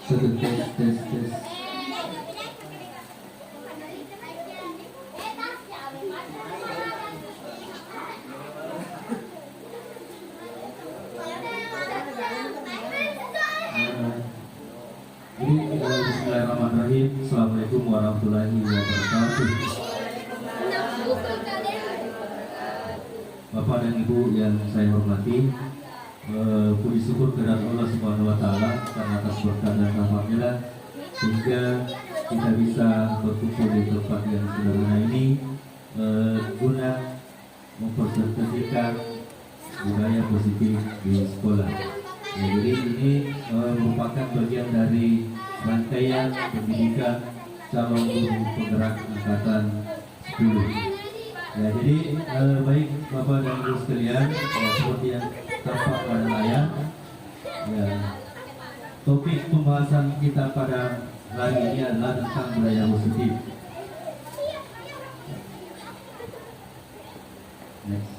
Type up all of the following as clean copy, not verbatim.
tes. Jadi bismillahirrahmanirrahim. Assalamualaikum warahmatullahi wabarakatuh. Bapak dan Ibu yang saya hormati, puji syukur kepada Allah Subhanahu wa taala karena atas berkat dan rahmat-Nya sehingga kita bisa berkumpul di tempat yang sederhana ini guna mempersembahkan budaya positif di sekolah. Ya, jadi ini merupakan bagian dari rangkaian pendidikan calon guru penggerak angkatan 10. Ya, jadi baik Bapak dan Ibu sekalian, ya, seperti yang tampak pada layar, ya, topik pembahasan kita pada hari ini adalah tentang budaya positif. Next.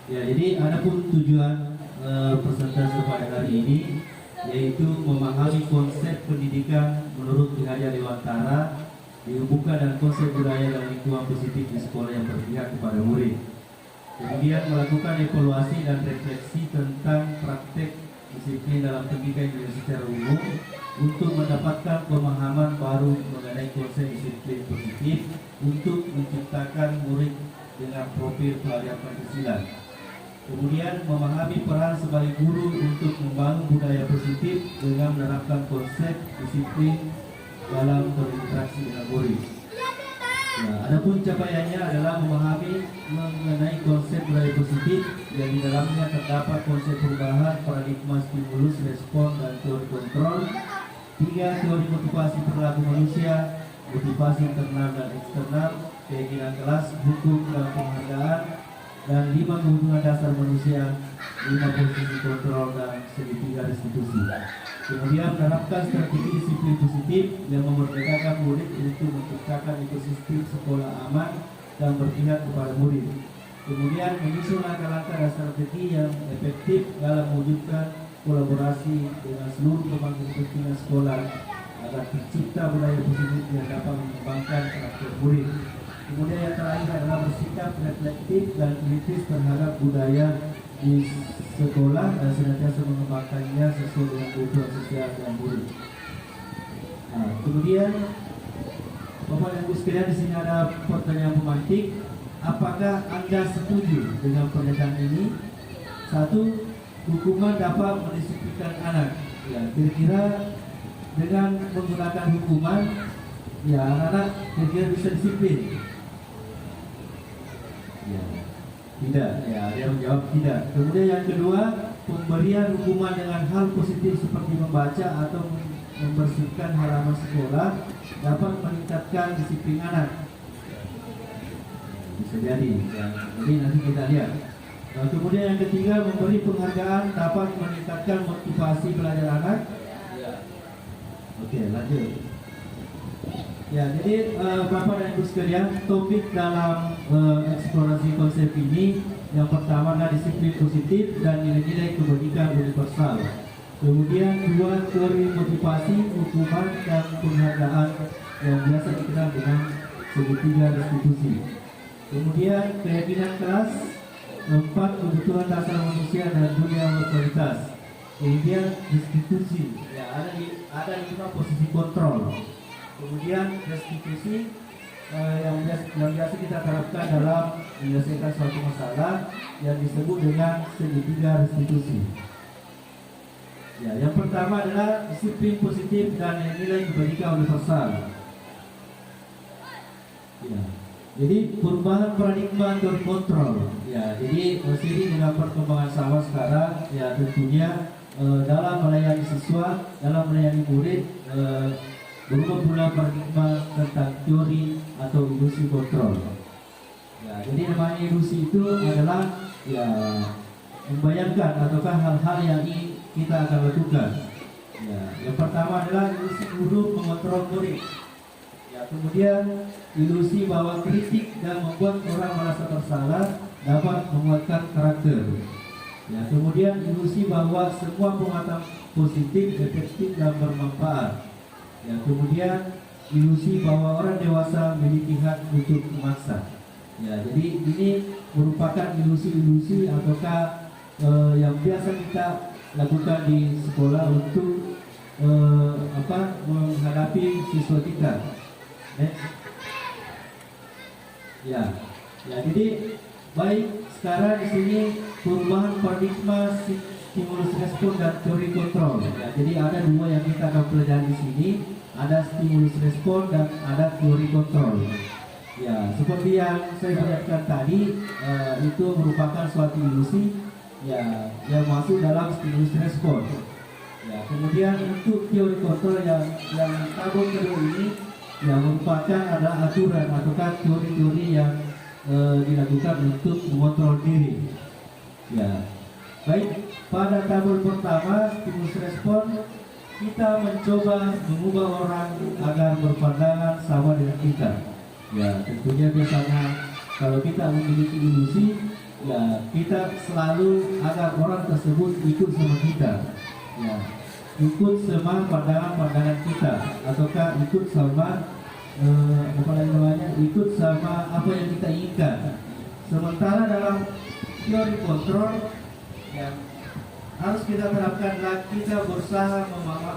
Ya, jadi adapun tujuan presentasi pada hari ini yaitu memahami konsep pendidikan menurut Ki Hajar Dewantara, dihubungkan dan konsep budaya dan lingkungan positif di sekolah yang berpihak kepada murid. Kemudian melakukan evaluasi dan refleksi tentang praktek disiplin dalam pendidikan Indonesia secara umum untuk mendapatkan pemahaman baru mengenai konsep disiplin positif untuk menciptakan murid dengan profil pelajar Pancasila. Kemudian memahami peran sebagai guru untuk membangun budaya positif dengan menerapkan konsep disiplin dalam berinteraksi dengan murid. Nah, adapun capaiannya adalah memahami mengenai konsep budaya positif yang di dalamnya terdapat konsep perubahan, paradigma, stimulus, respon, dan teori kontrol. 3. Teori motivasi perilaku manusia, motivasi internal dan eksternal, keyakinan kelas, hukum dan penghargaan. Dan 5. Kebutuhan dasar manusia, 5. Posisi kontrol dan segitiga restitusi. Kemudian menerapkan strategi disiplin positif yang memerdekakan murid untuk menciptakan ekosistem sekolah aman dan berpihak kepada murid. Kemudian menyusun langkah-langkah dan strategi yang efektif dalam mewujudkan kolaborasi dengan seluruh pemangku kepentingan sekolah agar tercipta budaya positif yang dapat mengembangkan karakter murid. Kemudian yang terakhir adalah bersikap reflektif dan kritis terhadap budaya di sekolah dan senantiasa mengembangkannya sesuai dengan kebutuhan sosial dan murid. Nah, kemudian Bapak dan Ibu sekalian, di sini ada pertanyaan pemantik. Apakah Anda setuju dengan pernyataan ini? 1. Hukuman dapat mendisiplinkan anak. Ya, kira-kira dengan menggunakan hukuman, ya anak-anak kira-kira bisa disiplin. Ya, tidak. Ya, dia menjawab tidak. Kemudian yang kedua, pemberian hukuman dengan hal positif seperti membaca atau membersihkan halaman sekolah dapat meningkatkan disiplin anak. Bisa jadi. Ya, jadi nanti kita lihat. Nah, kemudian yang ketiga, memberi penghargaan dapat meningkatkan motivasi belajar anak. Oke, lanjut. Ya, jadi Bapak dan Ibu sekalian, topik dalam eksplorasi konsep ini yang pertama adalah disiplin positif dan nilai-nilai kebajikan universal. Kemudian 2. Teori motivasi, hukuman, dan penghargaan yang biasa dikenal dengan segitiga restitusi. Kemudian keyakinan kelas. 4. Kebutuhan dasar manusia dan dunia berkualitas. Kemudian restitusi, ya ada 5 posisi kontrol. Kemudian restitusi yang biasa kita terapkan dalam menyelesaikan suatu masalah yang disebut dengan segitiga restitusi. Ya, yang pertama adalah disiplin positif dan nilai kebajikan universal. Ya, jadi perubahan paradigma teori kontrol. Ya, jadi seiring dengan perkembangan zaman sekarang, ya tentunya dalam melayani siswa, dalam melayani murid, berubah pula paradigma tentang teori atau ilusi kontrol. Ya, jadi namanya ilusi itu adalah ya membayangkan ataukah hal-hal yang kita akan lakukan. Ya, yang pertama adalah ilusi guru mengontrol murid. Ya, kemudian ilusi bahwa kritik dan membuat orang merasa bersalah dapat menguatkan karakter. Ya, kemudian ilusi bahwa semua penguatan positif, efektif dan bermanfaat. Ya, kemudian ilusi bahwa orang dewasa memiliki hak untuk memaksa. Ya, jadi ini merupakan ilusi-ilusi ataukah yang biasa kita lakukan di sekolah untuk menghadapi siswa kita. Ya, ya, jadi baik sekarang di sini perubahan paradigma stimulus respon dan teori kontrol. Ya, jadi ada dua yang kita akan pelajari di sini, ada stimulus respon dan ada teori kontrol. Ya, seperti yang saya perlihatkan tadi, itu merupakan suatu ilusi ya yang masuk dalam stimulus respon. Ya, kemudian untuk teori kontrol yang tabung kedua ini yang merupakan adalah aturan ataukah teori-teori yang dilakukan untuk mengontrol diri. Ya, baik, pada tabel pertama stimulus respon kita mencoba mengubah orang agar berpandangan sama dengan kita. Ya, tentunya biasanya kalau kita memiliki ilusi, ya kita selalu agar orang tersebut ikut sama kita. Ya, ikut sama pandangan-pandangan kita ataukah ikut sama ikut sama apa yang kita inginkan. Sementara dalam teori kontrol yang harus kita terapkan adalah kita berusaha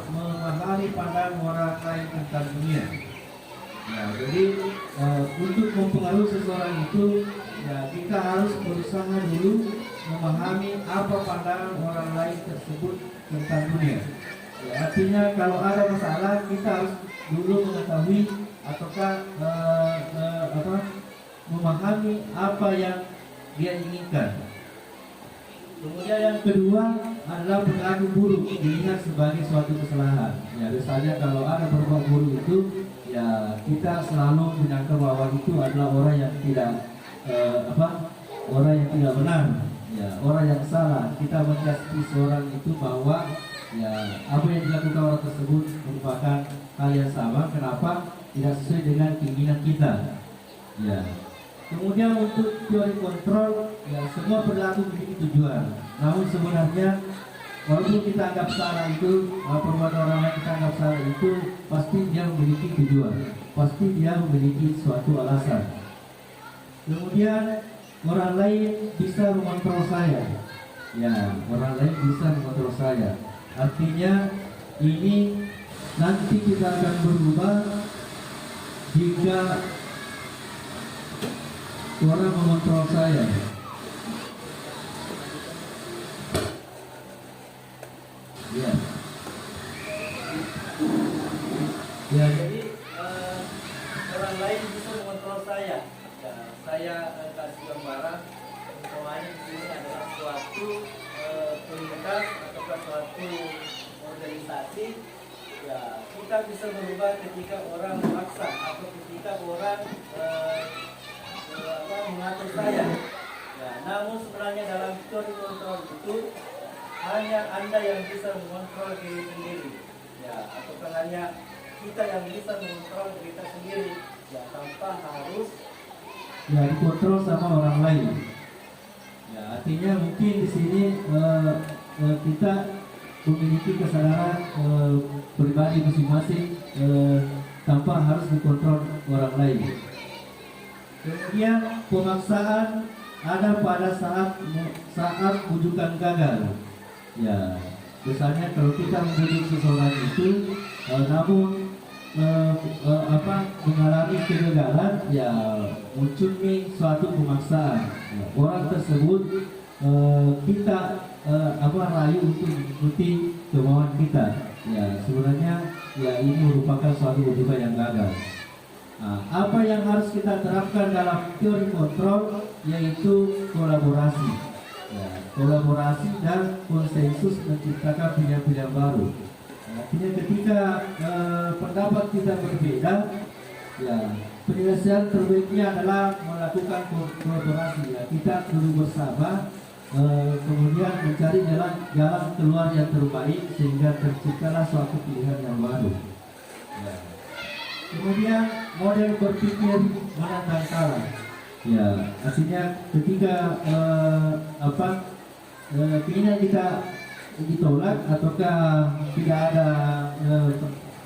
memahami pandangan orang lain tentang dunia. Ya, jadi untuk mempengaruhi seseorang itu, ya kita harus berusaha dulu memahami apa pandangan orang lain tersebut tentang dunia. Ya, artinya kalau ada masalah kita harus dulu mengetahui ataukah memahami apa yang dia inginkan. Kemudian yang kedua adalah perilaku buruk dilihat sebagai suatu kesalahan. Ya, biasanya kalau ada berbuat buruk itu, ya kita selalu menyangka bahwa itu adalah orang yang tidak orang yang tidak benar, ya orang yang salah. Kita menjudge seorang itu bahwa ya apa yang dilakukan orang tersebut merupakan hal yang sama. Kenapa? Tidak sesuai dengan keinginan kita. Ya. Kemudian untuk teori kontrol, ya semua perilaku memiliki tujuan. Namun sebenarnya walaupun kita anggap salah itu, perbuatan orang lain kita anggap salah itu, pasti dia memiliki tujuan, pasti dia memiliki suatu alasan. Kemudian orang lain bisa mengontrol saya. Ya, orang lain bisa mengontrol saya. Artinya ini nanti kita akan berubah jika orang mengontrol saya. Ya. Ya, jadi orang lain bisa mengontrol saya. Ya, saya kasih gambaran, umpamanya di sini adalah suatu komunitas atau suatu organisasi. Ya, kita bisa berubah ketika orang memaksa atau ketika orang mengatur saya. Ya, namun sebenarnya dalam teori kontrol itu hanya Anda yang bisa mengontrol diri sendiri. Ya, atau hanya kita yang bisa mengontrol diri kita sendiri. Ya, tanpa harus ya dikontrol sama orang lain. Ya, artinya mungkin di sini kita memiliki kesadaran pribadi masing-masing tanpa harus dikontrol orang lain. Kemudian pemaksaan ada pada saat bujukan gagal. Ya, biasanya kalau kita membujuk seseorang itu, namun mengalami kegagalan, ya muncul nih suatu pemaksaan. Ya, orang tersebut kita rayu untuk mengikuti kemauan kita. Ya, sebenarnya ya ini merupakan suatu bujukan yang gagal. Nah, apa yang harus kita terapkan dalam teori kontrol yaitu kolaborasi. Ya, kolaborasi dan konsensus menciptakan pilihan-pilihan baru. Artinya ketika pendapat kita berbeda, ya penyelesaian terbaiknya adalah melakukan kolaborasi. Ya, kita duduk bersama, kemudian mencari jalan keluar yang terbaik sehingga terciptalah suatu pilihan yang baru. Ya. Kemudian model berpikir menantang kalah. Ya, artinya ketika keinginan kita ditolak ataukah tidak ada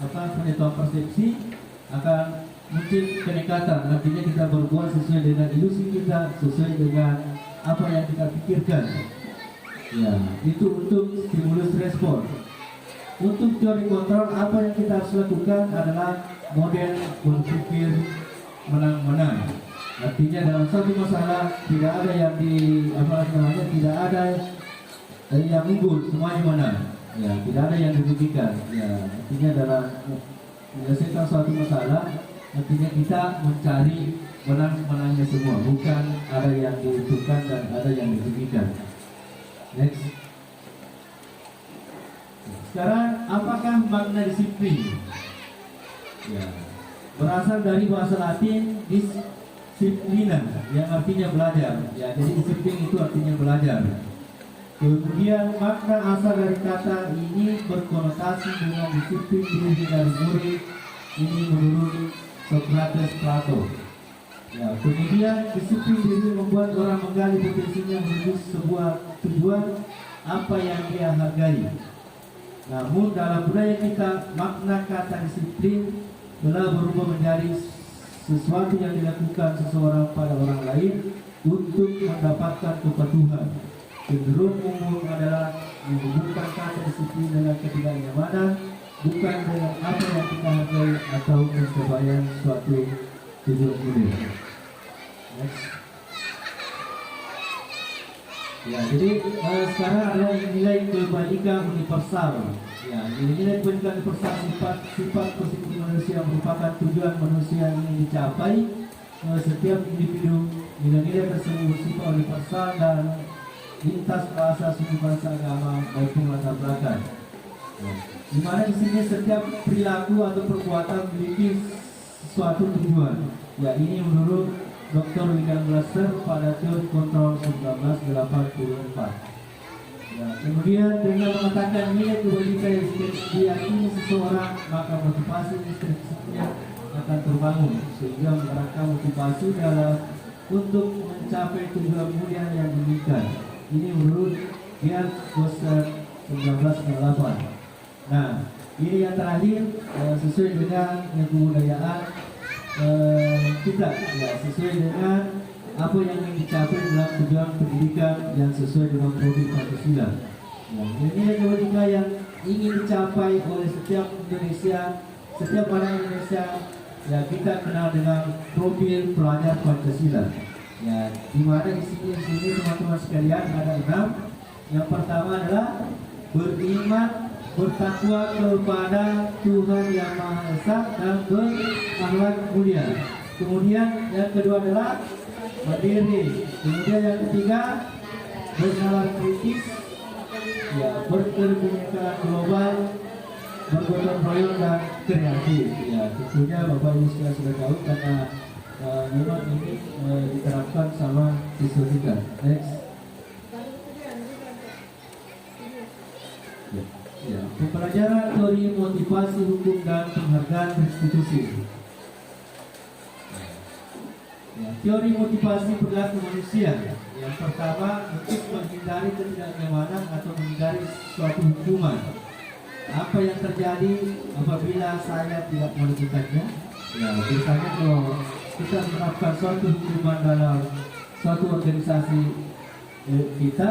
pengetahuan persepsi, akan muncul kenekatan. Artinya kita berbuat sesuai dengan ilusi kita, sesuai dengan apa yang kita pikirkan. Ya, itu untuk stimulus respon. Untuk teori kontrol, apa yang kita harus lakukan adalah model berpikir menang-menang. Artinya dalam satu masalah tidak ada yang tidak ada yang unggul, semuanya menang. Ya, tidak ada yang dirugikan. Ya, artinya dalam menyelesaikan suatu masalah, artinya kita mencari menang-menangnya semua, bukan ada yang diuntungkan dan ada yang dirugikan. Next. Sekarang, apakah makna disiplin? Ya, berasal dari bahasa Latin disciplina, yang artinya belajar. Ya, jadi disiplin itu artinya belajar. Kemudian makna asal dari kata ini berkonotasi dengan disiplin diri dari murid. Ini menurut Socrates Plato. Ya, kemudian disiplin diri membuat orang menggali potensinya menuju sebuah tujuan apa yang dia hargai. Namun dalam budaya kita, makna kata disiplin telah berubah menjadi sesuatu yang dilakukan seseorang pada orang lain untuk mendapatkan kepatuhan. Cenderung umum adalah menghubungkan kata disiplin dengan ketidaknyamanan, bukan dengan apa yang kita hargai atau pencapaian suatu tujuan mulia. Next. Ya, jadi sekarang ada nilai kebajikan universal. Ya, nilai kebajikan universal sifat positif manusia merupakan tujuan manusia yang ingin dicapai. Setiap individu, nilai-nilai tersebut bersifat universal dan lintas bahasa, suku, bangsa, agama maupun latar belakang. Di mana di sini setiap perilaku atau perbuatan memiliki suatu tujuan. Ya, ini menurut Dr. William Glasser pada teori kontrol 1984. Ya, kemudian dengan mengatakan nilai kebajikan yang diyakini seseorang, maka motivasi intrinsiknya akan terbangun sehingga menggerakkan motivasi dalam untuk mencapai tujuan mulia yang diinginkan. Ini menurut Gerd Gosser 1998. Nah, ini yang terakhir sesuai dengan kebudayaan kita, ya, sesuai dengan apa yang ingin dicapai dalam tujuan pendidikan yang sesuai dengan profil Pancasila. Ya, ini kebajikan yang ingin dicapai oleh setiap Indonesia, setiap orang Indonesia. Ya, kita kenal dengan profil pelajar Pancasila. Ya, di mana di sini teman-teman sekalian ada 6. Yang pertama adalah beriman, bertakwa kepada Tuhan Yang Maha Esa dan berakhlak mulia. Kemudian yang kedua adalah mandiri. Kemudian yang ketiga bernalar kritis, ya, berkebinekaan global, bergotong royong dan kreatif. Ya, tentunya Bapak Ibu sekalian sudah tahu karena memang ini diterapkan sama siswa kita. Next. Ya, pembelajaran teori motivasi hukum dan penghargaan institusi. Ya, teori motivasi perilaku manusia. Yang pertama, untuk menghindari ketidaknyamanan atau menghindari suatu hukuman. Apa yang terjadi apabila saya tidak melakukannya? Ya, biasanya kalau kita menerapkan suatu hukuman dalam suatu organisasi kita,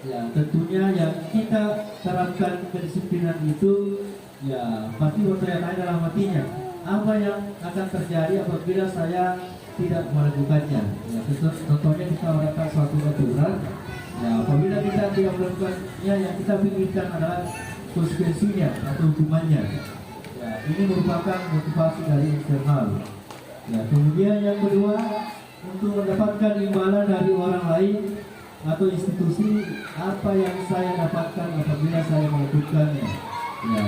ya tentunya yang kita terapkan kedisiplinan itu, ya pasti bertanya-tanya dalam hatinya, apa yang akan terjadi apabila saya tidak melakukannya. Ya, contohnya kita menerapkan suatu aturan, ya apabila kita tidak melakukannya, yang kita pikirkan adalah konsekuensinya atau hukumannya. Ya, ini merupakan motivasi dari eksternal. Ya, kemudian yang kedua, untuk mendapatkan imbalan dari orang lain atau institusi, apa yang saya dapatkan apabila saya melakukannya. Ya,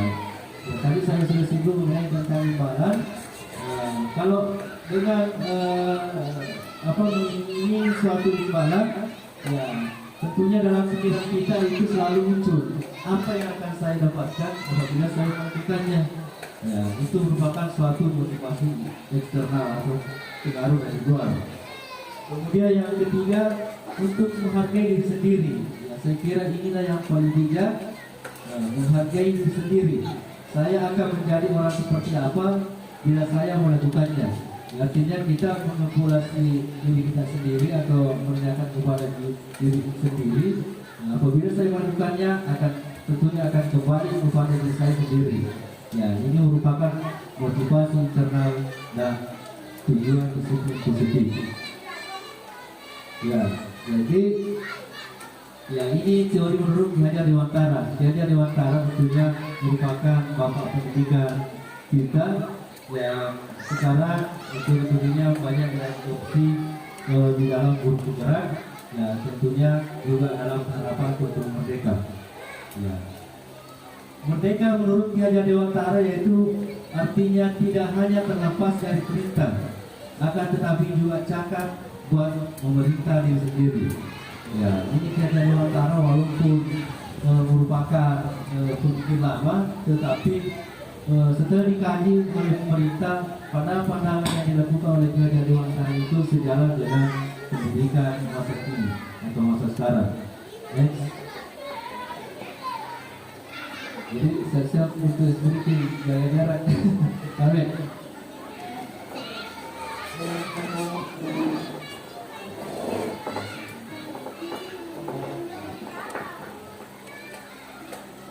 tadi saya sudah singgung mengenai tentang imbalan. Kalau dengan ini suatu imbalan, ya tentunya dalam pikiran kita itu selalu muncul apa yang akan saya dapatkan apabila saya melakukannya. Ya, itu merupakan suatu motivasi eksternal atau pengaruh dari luar. Kemudian yang ketiga, untuk menghargai diri sendiri. Ya, saya kira inilah yang paling bijak, menghargai diri sendiri. Saya akan menjadi orang seperti apa bila saya melakukannya. Artinya kita mengevaluasi diri kita sendiri atau menanyakan kepada diri sendiri. Apabila saya melakukannya, tentunya akan kembali kepada diri saya sendiri. Ya, ini merupakan motivasi internal dan tujuan positif. Ya, jadi ya ini teori menurut Ki Hajar Dewantara. Ki Hajar Dewantara tentunya merupakan bapak pendidikan kita yang sekarang tentunya banyak diadopsi di dalam guru penggerak. Ya, tentunya juga dalam harapan untuk merdeka. Ya. Merdeka menurut Ki Hajar Dewantara yaitu artinya tidak hanya terlepas dari perintah, akan tetapi juga cakap buat memerintah diri sendiri. Ya, ini Ki Hajar Dewantara walaupun merupakan pemikir lama, tetapi setelah dikaji oleh pemerintah, pada pandangan yang dilakukan oleh Ki Hajar Dewantara itu sejalan dengan pendidikan masa kini atau masa sekarang. Next. Jadi saya siap untuk sedikit jaga jarak. Amin.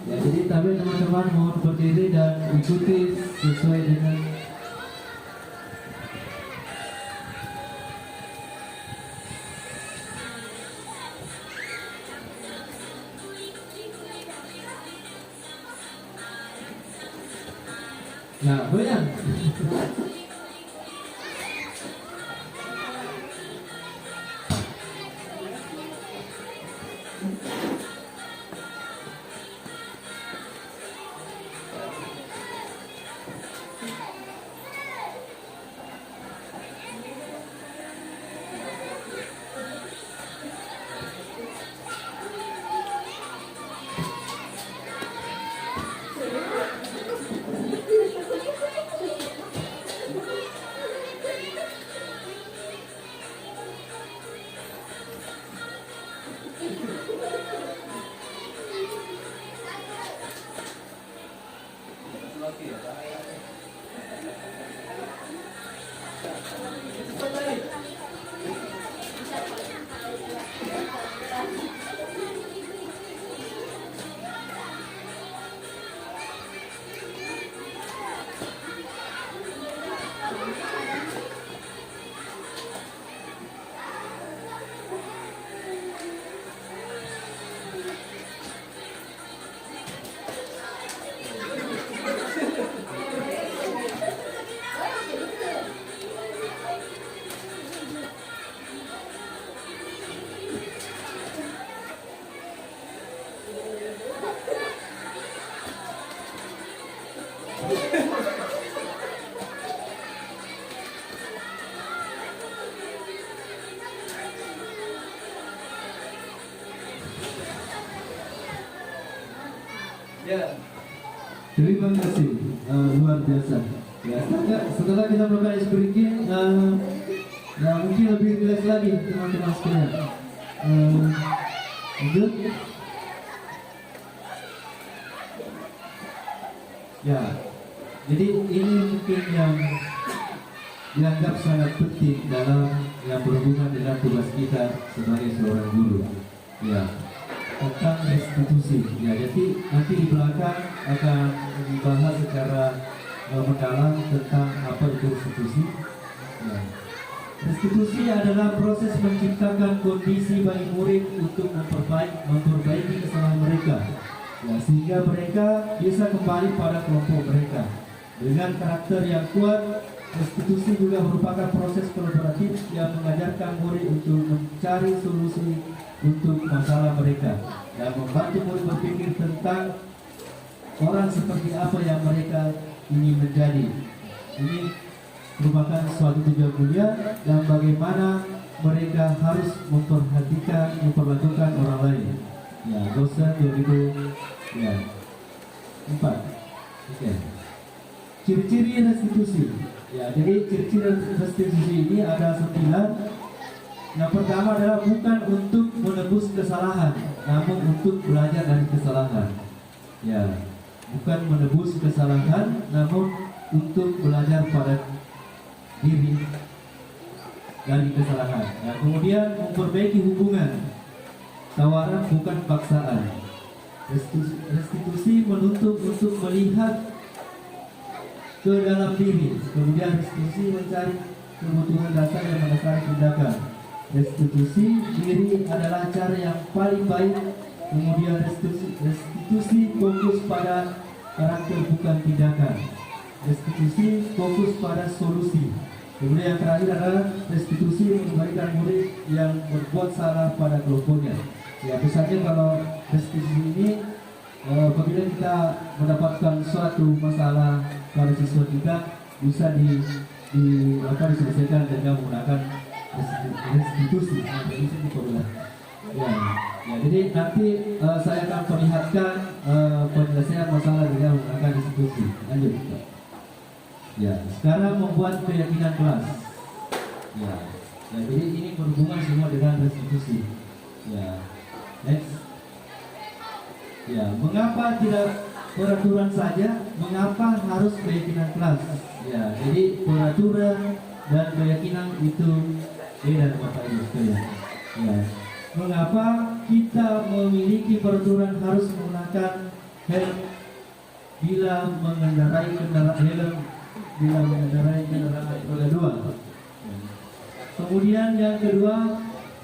Ya, jadi teman-teman mohon berdiri dan ikuti sesuai dengan nah, goyang. Ya, terima kasih, luar biasa. Ya, setelah kita melakukan speaking, mungkin lebih rileks lagi teman-teman sekalian. Lanjut. Ya, jadi ini mungkin yang dianggap sangat penting dalam yang berhubungan dengan tugas kita sebagai seorang guru. Ya, tentang restitusi. Ya, jadi nanti di belakang akan dibahas secara mendalam tentang apa itu restitusi. Ya. Restitusi adalah proses menciptakan kondisi bagi murid untuk memperbaiki kesalahan mereka, ya, sehingga mereka bisa kembali pada kelompok mereka. Dengan karakter yang kuat, restitusi juga merupakan proses kolaboratif yang mengajarkan murid untuk mencari solusi untuk masalah mereka dan membantu murid berpikir tentang orang seperti apa yang mereka ingin menjadi. Ini merupakan suatu tujuan mulia dan bagaimana mereka harus memperlakukan orang lain. Ya, dosa 2004. Oke. Ciri-ciri restitusi. Ya, jadi ciri-ciri restitusi ini ada 9. Yang pertama adalah bukan untuk menebus kesalahan. namun untuk belajar dari kesalahan. Ya, bukan menebus kesalahan, namun untuk belajar pada diri dari kesalahan. Ya, kemudian memperbaiki hubungan, tawaran bukan paksaan. Restitusi menuntut untuk melihat ke dalam diri, kemudian restitusi mencari kebutuhan dasar yang mendasari tindakan. Restitusi diri adalah cara yang paling baik. Kemudian restitusi fokus pada karakter bukan tindakan. Restitusi fokus pada solusi. Kemudian yang terakhir adalah restitusi mengembalikan murid yang berbuat salah pada kelompoknya. Ya, misalnya kalau restitusi ini apabila kita mendapatkan suatu masalah pada siswa kita, bisa diselesaikan dengan menggunakan restitusi. Ya, jadi nanti saya akan perlihatkan penyelesaian masalah dengan menggunakan restitusi. Lanjut. Ya, sekarang membuat keyakinan kelas. Ya, jadi ini berhubungan semua dengan restitusi. Ya, next. Ya, mengapa tidak peraturan saja? Mengapa harus keyakinan kelas? Ya, jadi peraturan dan keyakinan itu beda, Bapak Ibu sekalian. Ya, mengapa kita memiliki peraturan harus menggunakan helm bila mengendarai kendaraan roda 2? Kemudian yang kedua,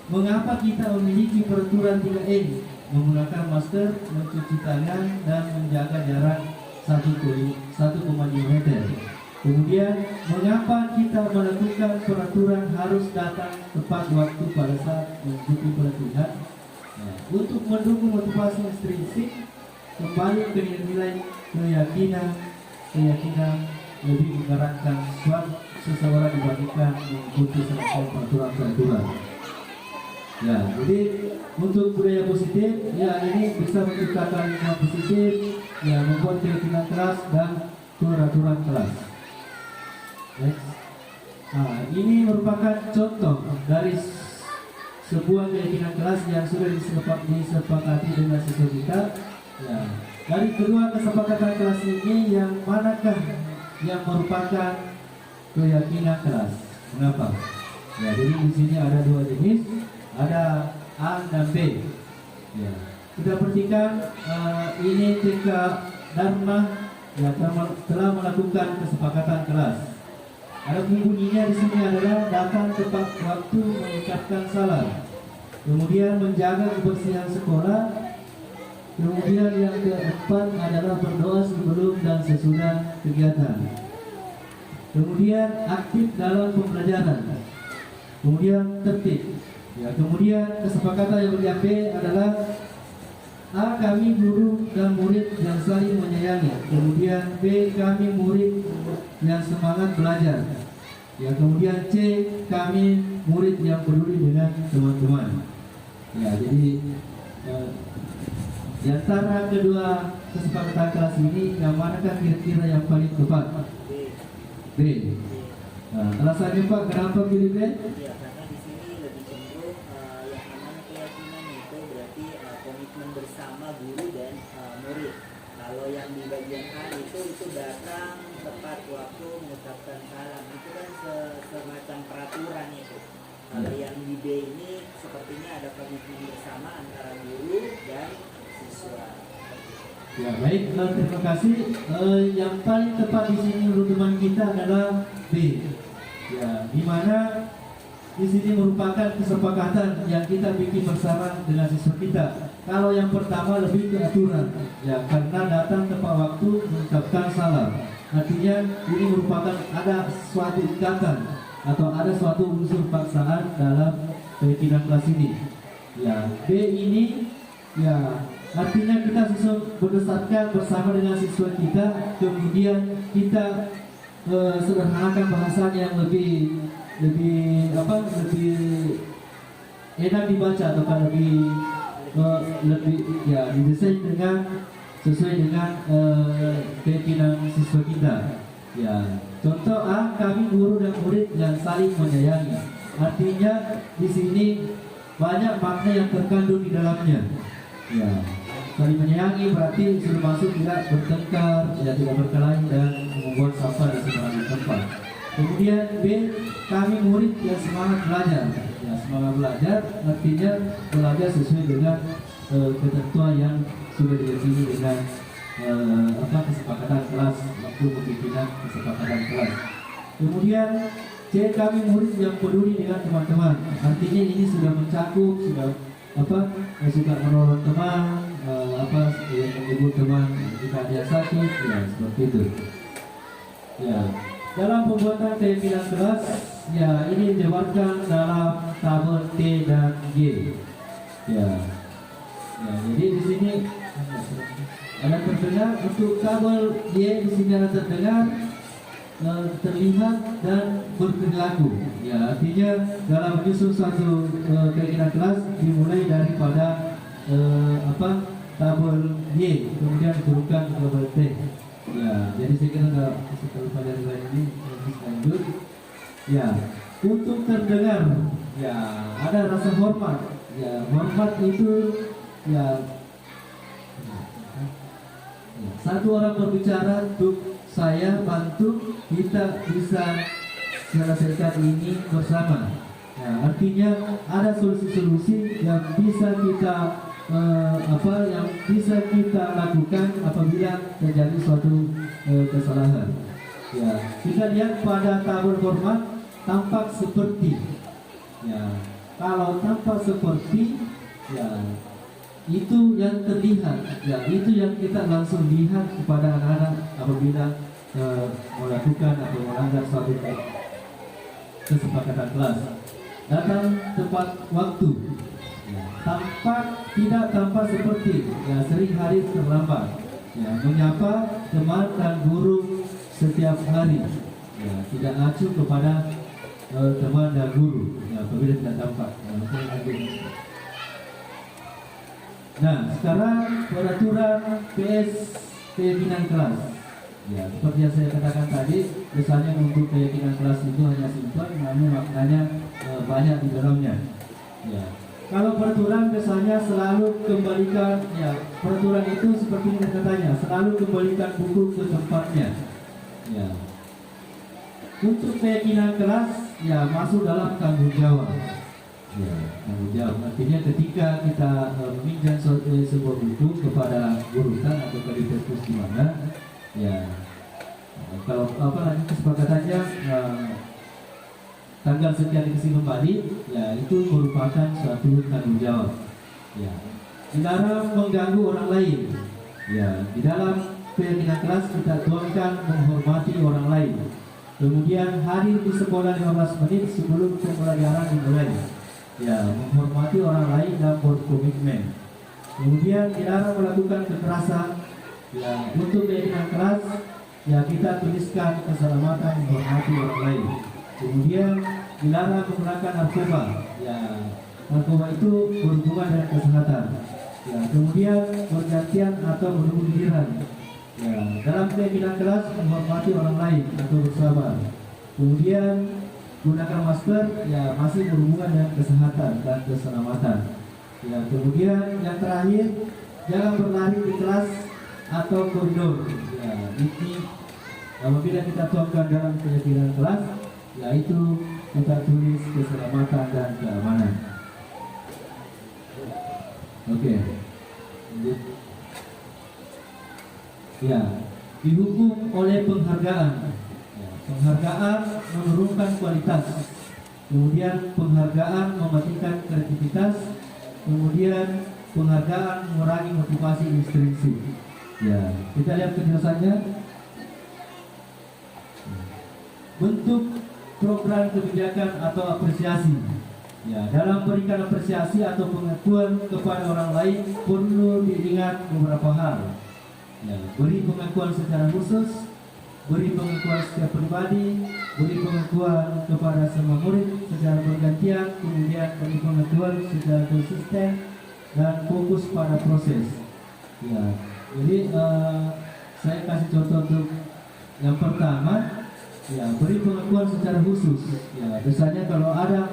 mengapa kita memiliki peraturan 3M? Menggunakan masker, mencuci tangan, dan menjaga jarak 1,5 meter. Kemudian, mengapa kita melakukan peraturan harus datang tepat waktu pada saat mengikuti pelatihan? Nah, untuk mendukung motivasi intrinsik, kembali ke nilai keyakinan lebih menggerakkan seseorang dibandingkan mengikuti serangkaian peraturan-peraturan. Ya, jadi untuk budaya positif, ya ini bisa menciptakan lingkungan positif, ya membuat keyakinan kelas dan peraturan kelas. Next. Nah, ini merupakan contoh dari sebuah keyakinan kelas yang sudah disepakati dengan siswa kita. Ya, dari kedua kesepakatan kelas ini, yang manakah yang merupakan keyakinan kelas? Mengapa? Ya, jadi di sini ada dua jenis. Ada A dan B. Ya. Kita perhatikan ini TK Dharma ya telah melakukan kesepakatan kelas. Ada bunyinya di sini adalah datang tepat waktu, mengucapkan salam. Kemudian menjaga kebersihan sekolah. Kemudian yang keempat adalah berdoa sebelum dan sesudah kegiatan. Kemudian aktif dalam pembelajaran. Kemudian tertib. Ya, kemudian kesepakatan yang B adalah A, kami guru dan murid yang saling menyayangi. Kemudian B, kami murid yang semangat belajar. Ya, kemudian C, kami murid yang peduli dengan teman-teman. Ya, jadi di antara kedua kesepakatan kelas ini, yang manakah kira-kira yang paling tepat? B. Nah, alasannya Pak, kenapa pilih B? Bersama guru dan murid. Kalau yang di bagian A itu datang tepat waktu, mengucapkan salam, itu kan semacam peraturan itu. Kalau yang di B ini sepertinya ada komitmen bersama antara guru dan siswa. Ya, baik, terima kasih. Yang paling tepat di sini menurut teman kita adalah B. Ya, di mana di sini merupakan kesepakatan yang kita bikin bersama dengan siswa kita. Kalau yang pertama lebih ke aturan, ya karena datang tepat waktu, mengucapkan salam. Artinya ini merupakan ada suatu ikatan atau ada suatu unsur paksaan dalam keyakinan kelas ini. Ya, B ini ya artinya kita berdasarkan bersama dengan siswa kita, kemudian kita sederhanakan bahasanya yang lebih enak dibaca atau lebih ya didesain dengan sesuai dengan keyakinan siswa kita. Ya, contoh A, kami guru dan murid yang saling menyayangi. Artinya di sini banyak makna yang terkandung di dalamnya. Ya, saling menyayangi berarti sudah masuk tidak bertengkar, ya, tidak berkelahi dan membuat sampah di sembarangan tempat. Kemudian B, kami murid yang semangat belajar. Ya, semangat belajar artinya belajar sesuai dengan ketentuan yang sudah diyakini dengan kesepakatan kelas waktu pembimbingan kesepakatan kelas. Kemudian C, kami murid yang peduli dengan teman-teman. Artinya ini sudah mencakup, sudah suka menolong teman, yang menyebut teman jika dia sakit, ya seperti itu. Ya, dalam pembuatan keyakinan kelas, ya ini dijelaskan dalam tabel T dan G. Ya, jadi di sini ada terdengar untuk tabel Y, di sini ada terdengar, terlihat dan berperilaku. Ya, artinya dalam menyusun suatu keyakinan kelas dimulai daripada tabel Y, kemudian diturunkan ke tabel T. Ya, jadi saya kira nggak setelah pada lain ini lanjut. Ya, untuk terdengar, ya ada rasa hormat. Ya, hormat itu ya satu orang berbicara untuk saya bantu kita bisa selesaikan ini bersama. Ya, artinya ada solusi-solusi yang bisa kita yang bisa kita lakukan apabila terjadi suatu kesalahan. Ya, kita lihat pada tabel hormat tampak seperti. Ya, kalau tampak seperti, ya itu yang terlihat, ya itu yang kita langsung lihat kepada anak-anak apabila melakukan atau melanggar suatu kesepakatan kelas. Datang tepat waktu, ya, tidak tampak seperti, ya sering hari terlambat, ya menyapa teman dan guru setiap hari, ya tidak acuh kepada teman dan guru, ya apabila tidak tampak. Nah, sekarang peraturan PS keyakinan kelas. Ya, seperti yang saya katakan tadi, misalnya untuk keyakinan kelas itu hanya simpel, namun maknanya banyak di dalamnya. Ya, kalau peraturan misalnya selalu kembalikan, ya peraturan itu seperti ini katanya, selalu kembalikan buku ke tempatnya. Ya, untuk keyakinan kelas, ya masuk dalam tanggung jawab. Ya, tanggung jawab artinya ketika kita meminjam sebuah buku kepada gurukan atau kreditors di mana, ya kalau kesepakatannya tanggal sekian dikasih kembali, ya itu merupakan suatu tanggung jawab. Ya, dilarang mengganggu orang lain. Ya, di dalam keyakinan kelas kita tuangkan menghormati orang lain. Kemudian hadir di sekolah 15 menit sebelum pembelajaran dimulai. Ya, menghormati orang lain dan berkomitmen. Kemudian dilarang melakukan kekerasan. Ya, untuk keyakinan kelas, ya kita tuliskan keselamatan menghormati orang lain. Kemudian dilarang menggunakan narkoba. Ya, narkoba itu berhubungan dengan kesehatan. Ya, kemudian bergantian atau berhubung giliran. Ya, dalam keyakinan kelas menghormati orang lain atau bersabar. Kemudian gunakan masker, ya masih berhubungan dengan kesehatan dan keselamatan. Ya, kemudian yang terakhir, jangan berlari di kelas atau koridor. Ya, ini apabila kita tuangkan dalam keyakinan kelas, yaitu kita tulis keselamatan dan keamanan. Oke, lanjut. Ya, dihukum oleh penghargaan. Ya, penghargaan menurunkan kualitas. Kemudian penghargaan mematikan kreativitas. Kemudian penghargaan mengurangi motivasi intrinsik. Ya, kita lihat penjelasannya. Bentuk program kebijakan atau apresiasi. Ya, dalam berikan apresiasi atau pengakuan kepada orang lain perlu diingat beberapa hal. Ya, beri pengakuan secara khusus, beri pengakuan secara pribadi, beri pengakuan kepada semua murid secara bergantian, kemudian beri pengakuan secara konsisten dan fokus pada proses. Ya, jadi saya kasih contoh untuk yang pertama. Ya, beri pengakuan secara khusus. Ya, misalnya kalau ada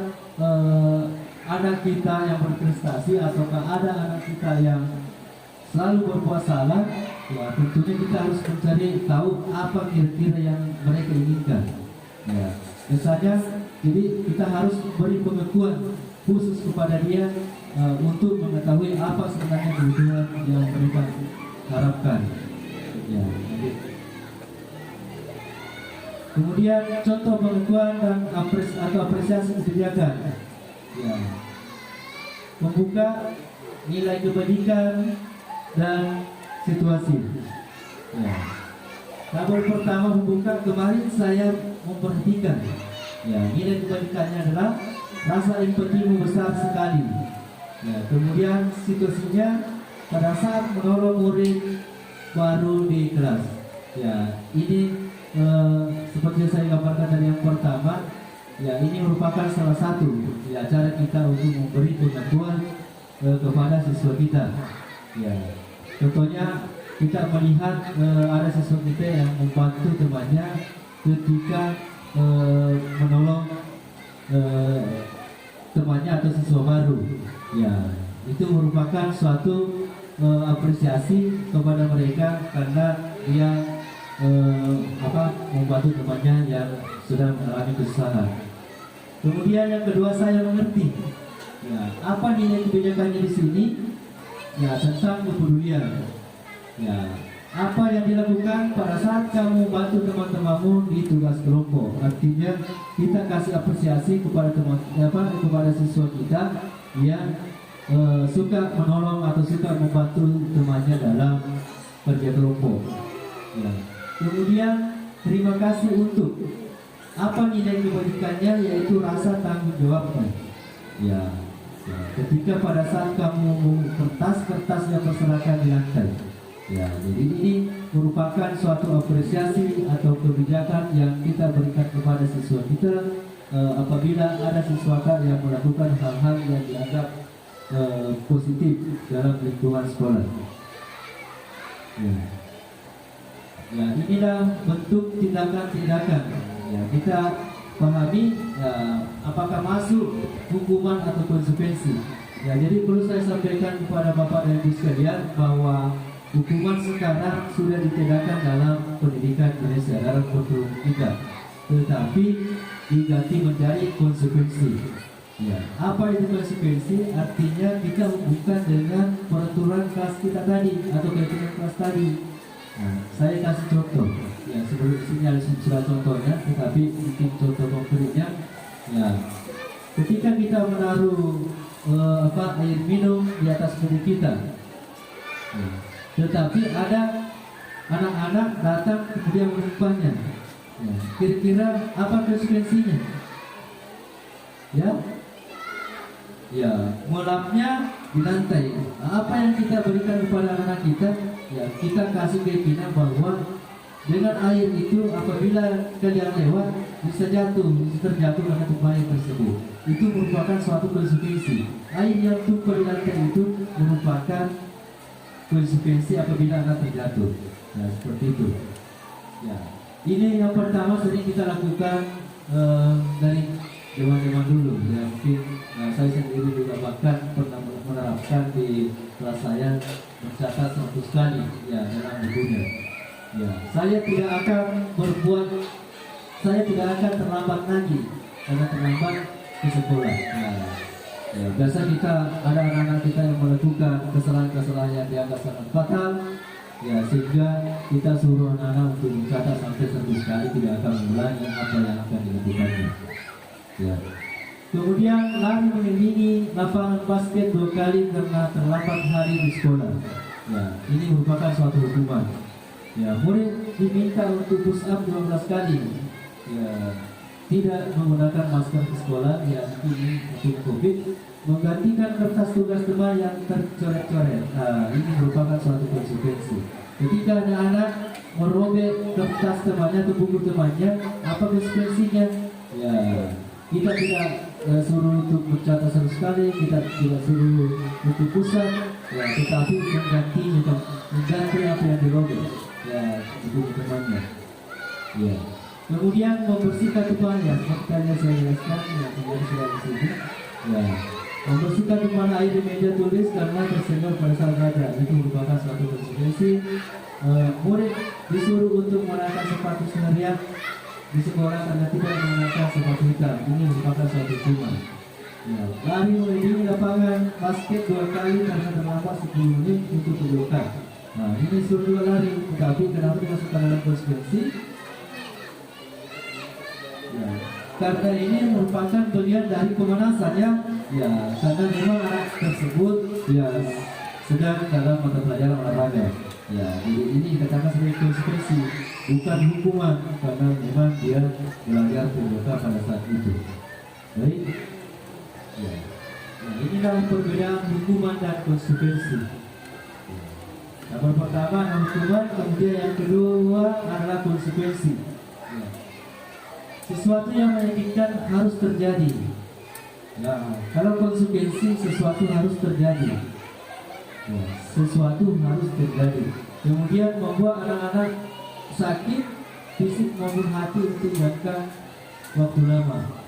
anak kita yang berprestasi ataukah ada anak kita yang selalu berbuat salah, ya tentunya kita harus mencari tahu apa kira-kira yang mereka inginkan. Ya, misalnya, jadi kita harus beri pengakuan khusus kepada dia untuk mengetahui apa sebenarnya kebutuhan yang mereka harapkan. Ya, jadi. Kemudian contoh pengakuan dan apresiasi kebijakan. Ya, membuka nilai kebajikan dan situasi. Ya. Tabel pertama membuka, kemarin saya memperhatikan. Ya, nilai kebajikannya adalah rasa empatimu besar sekali. Ya, kemudian situasinya pada saat menolong murid baru di kelas. Ya, ini seperti saya gambarkan dari yang pertama. Ya, ini merupakan salah satu ya cara kita untuk memberi pengakuan kepada siswa kita. Ya, contohnya kita melihat ada siswa kita yang membantu temannya ketika menolong temannya atau siswa baru. Ya, itu merupakan suatu apresiasi kepada mereka karena dia membantu temannya yang sedang mengalami kesusahan. Kemudian yang kedua, saya mengerti. Ya, apa nilai kebijakannya di sini? Ya, tentang kepedulian. Ya, apa yang dilakukan pada saat kamu bantu teman-temanmu di tugas kelompok. Artinya kita kasih apresiasi kepada kepada siswa kita yang suka menolong atau suka membantu temannya dalam kerja kelompok. Ya. Kemudian terima kasih untuk apa nilai kebajikannya, yaitu rasa tanggung jawabnya. Ya, ketika pada saat kamu kertas-kertas yang berserakan di lantai. Ya, jadi ini merupakan suatu apresiasi atau kebijakan yang kita berikan kepada siswa kita apabila ada siswa yang melakukan hal-hal yang dianggap positif dalam lingkungan sekolah. Ya. Ya, inilah bentuk tindakan-tindakan. Ya, kita pahami ya, apakah masuk hukuman atau konsekuensi. Ya, jadi perlu saya sampaikan kepada Bapak dan Ibu sekalian bahwa hukuman sekarang sudah ditegakkan dalam pendidikan Indonesia, dalam kurikulum kita, tetapi diganti menjadi konsekuensi. Ya, apa itu konsekuensi? Artinya kita hubungkan dengan peraturan kelas kita tadi atau peraturan kelas tadi. Nah, saya kasih contoh. Ya, sebelum sini ada sudah contohnya, tetapi mungkin contoh konkretnya. Ya, ketika kita menaruh air minum di atas piring kita, ya, tetapi ada anak-anak datang kemudian menumpahnya. Ya, kira-kira apa konsekuensinya? Ya, melapnya di lantai. Apa yang kita berikan kepada anak kita? Ya, kita kasih keyakinan bahwa dengan air itu apabila kalian lewat bisa jatuh, bisa terjatuh karena tumpahan air tersebut. Itu merupakan suatu konsekuensi. Air yang tumpah di lantai itu merupakan konsekuensi apabila anak terjatuh. Ya, seperti itu. Ya, ini yang pertama sering kita lakukan dari zaman-zaman dulu. Ya, mungkin saya sendiri juga bahkan pernah menerapkan di kelas saya mencatat 100 kali ya dalam bukunya. Ya, saya tidak akan terlambat lagi karena terlambat ke sekolah. Ya, biasa kita ada anak-anak kita yang melakukan kesalahan-kesalahan yang dianggap sangat fatal. Ya, sehingga kita suruh anak-anak untuk mencatat sampai 100 kali, tidak akan mengulangi apa yang akan dilakukannya. Ya. Kemudian lari mengelilingi lapangan basket 2 kali karena terlambat hari di sekolah. Ya, ini merupakan suatu hukuman. Ya, murid diminta untuk push up 12 kali. Ya, tidak menggunakan masker ke sekolah, ya ini untuk COVID, menggantikan kertas tugas teman yang tercoret-coret. Nah, ini merupakan suatu konsekuensi. Ketika ada anak merobek kertas temannya atau buku temannya, apa konsekuensinya? Ya, kita tidak suruh untuk mencatat 100 kali, kita tidak suruh untuk pusat, ya, tetapi mengganti apa yang dirobek, ya, buku temannya. Ya. Kemudian membersihkan tumpahnya, seperti yang saya jelaskan, ya, kemudian sudah di sini. Ya. Membersihkan tumpahan air di meja tulis karena tersenggol pada saat belajar itu merupakan suatu konsekuensi. Murid disuruh untuk mengenakan sepatu senarian di sekolah karena tidak mengenakan sepatu hitam. Ini merupakan suatu hukuman. Ya, lari mengelilingi lapangan basket 2 kali karena terlambat 10 menit untuk tujukan. Nah, ini suruh juga lari, tetapi kenapa dimasukkan dalam konsekuensi? Ya, karena ini merupakan bagian dari pemanasan ya, karena memang anak tersebut ya sedang dalam mata pelajaran olahraga. Ya, jadi ini dikatakan sebagai konsekuensi, bukan hukuman, karena memang dia belajar terbuka pada saat itu. Baik. Ya. Nah, inilah perbedaan hukuman dan konsekuensi. Yang pertama hukuman, kemudian yang kedua adalah konsekuensi. Ya. Sesuatu yang menyakitkan harus terjadi. Ya, kalau konsekuensi sesuatu harus terjadi. Ya, sesuatu harus terjadi. Kemudian membuat anak-anak sakit fisik maupun hati untuk jangka waktu lama.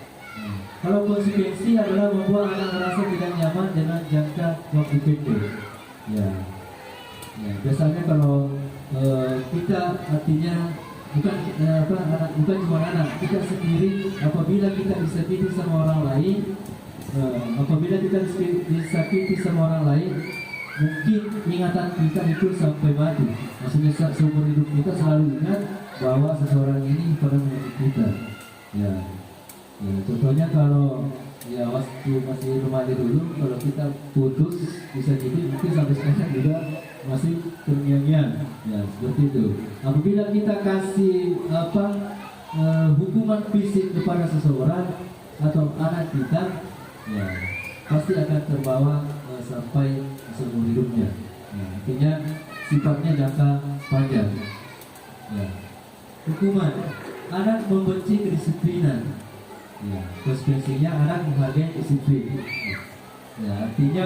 Kalau konsekuensi adalah membuat anak merasa tidak nyaman dengan jangka waktu pendek. Ya, biasanya kalau kita artinya bukan cuma anak, kita sendiri apabila kita disakiti sama orang lain, apabila kita disakiti sama orang lain, mungkin ingatan kita itu sampai mati. Maksudnya seumur hidup kita selalu ingat bahwa seseorang ini pernah menyakiti kita. Ya, contohnya kalau ya waktu masih remaja dulu, kalau kita putus bisa jadi mungkin sampai sekarang juga masih terngiang-ngiang. Ya, seperti itu. Apabila kita kasih hukuman fisik kepada seseorang atau anak kita, ya pasti akan terbawa sampai seumur hidupnya. Ya, artinya sifatnya jangka panjang. Ya. Hukuman, anak membenci kedisiplinan. Ya, konsekuensinya anak menghargai disiplin. Ya, artinya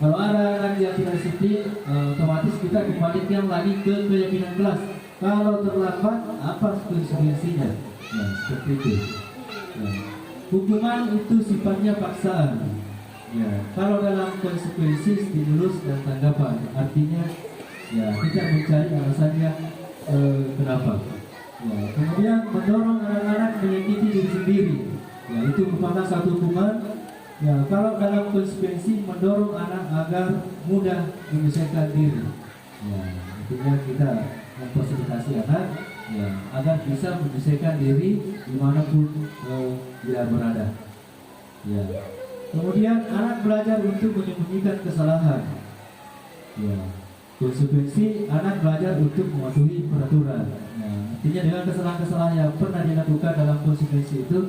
kalau ada anak yang tidak disiplin, otomatis kita kembalikan lagi ke keyakinan kelas. Kalau terlambat, apa konsekuensinya? Ya, seperti itu. Ya. Hukuman itu sifatnya paksaan. Ya, kalau dalam konsekuensi stimulus dan tanggapan, artinya ya kita mencari alasannya kenapa. Ya, kemudian mendorong anak-anak menyakiti diri sendiri. Ya, itu merupakan satu hukuman. Ya, kalau dalam konsekuensi mendorong anak agar mudah menyelesaikan diri. Ya, artinya kita memfasilitasi anak ya agar bisa menyelesaikan diri dimanapun dia berada. Ya. Kemudian anak belajar untuk menyembunyikan kesalahan. Ya. Konsekuensi anak belajar untuk mematuhi peraturan. Ya. Artinya dengan kesalahan-kesalahan yang pernah dilakukan dalam konsekuensi itu,